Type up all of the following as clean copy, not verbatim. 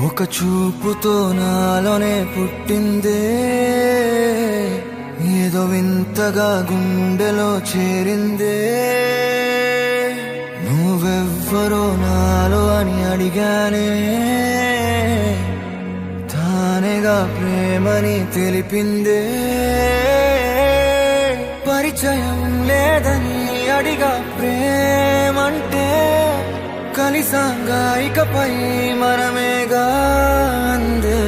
ఒక చూపుతో నాలోనే పుట్టిందే, ఏదో వింతగా గుండెలో చేరిందే. నువ్వెవ్వరో నాలో అని అడిగానే, తానేగా ప్రేమని తెలిపిందే. పరిచయం లేదని అడిగా ప్రేమంటే, కలిసాంగా ఇకపై మనమేగా అందే.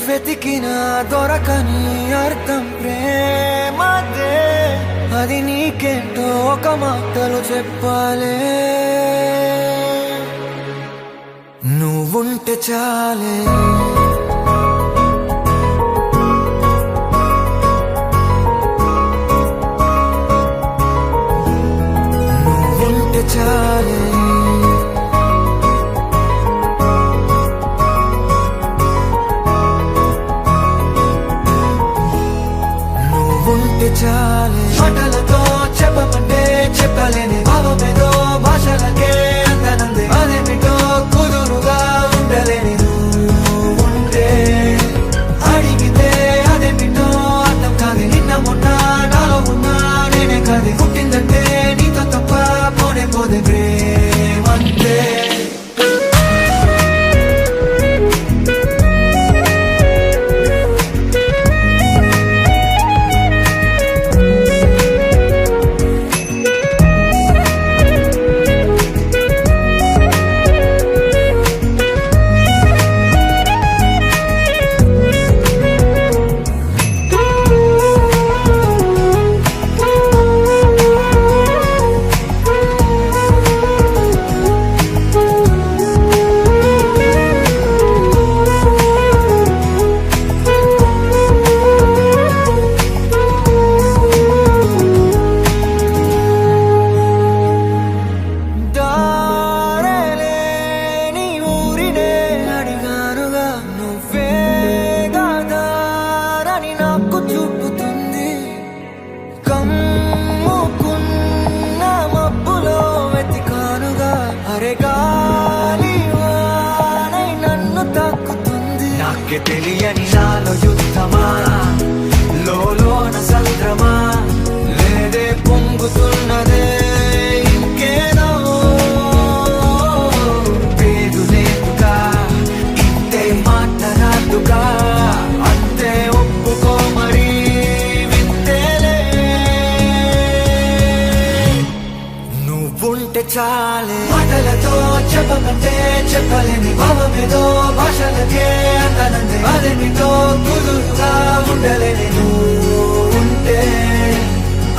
వెతికిన దొరకని అర్థం ప్రేమదే, అది నీకేంటో ఒక మాటలు చెప్పాలే. నువ్వుంటే చాలే, నువ్వుంటే చాలే, నువ్వుంటే చాలే. మాటలతో చెప్పమంటే చెప్పలేని భావమేదో భాషలకే అందనందే. అదేమిటో కుదురుగా ఉండలేని నువ్వుంటే, అడిగితే అదేమిటో అర్థం కాదు. నిన్న మొన్న నాలో ఉన్నా నేనే కాదు. పుట్టిందంటే నీతో తప్ప పోనే పోదే ప్రేమంటే. నాకే తెలియని నాలో యుద్ధమా, లోన సంద్రమా, లేదే పొంగుతున్నదే ఇంకేదో. పేరు లేదుగా ఇంతే మాట్లాడుగా, అంతే ఒప్పుకో మరి వింతేలే. నువ్వుంటే చాలే, మాటలతో చెప్పమంటే చెప్పలేని భావమేదో భాషలకే అందనందే. అదేమిటో కుదురుగా ఉండలేని నువ్వుంటే,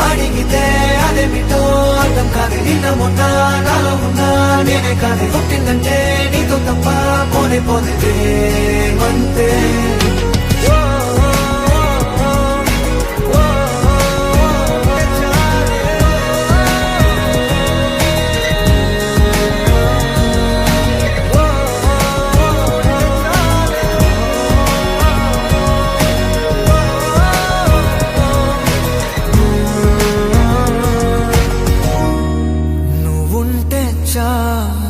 అడిగితే అదేమిటో అర్థం కాదు. నిన్న మొన్న నాలో ఉన్నా నేనే కాదు. పుట్టిందంటే నీతో తప్ప పోనే పోనే ప్రేమంతే. నువ్వుంటే చాలే.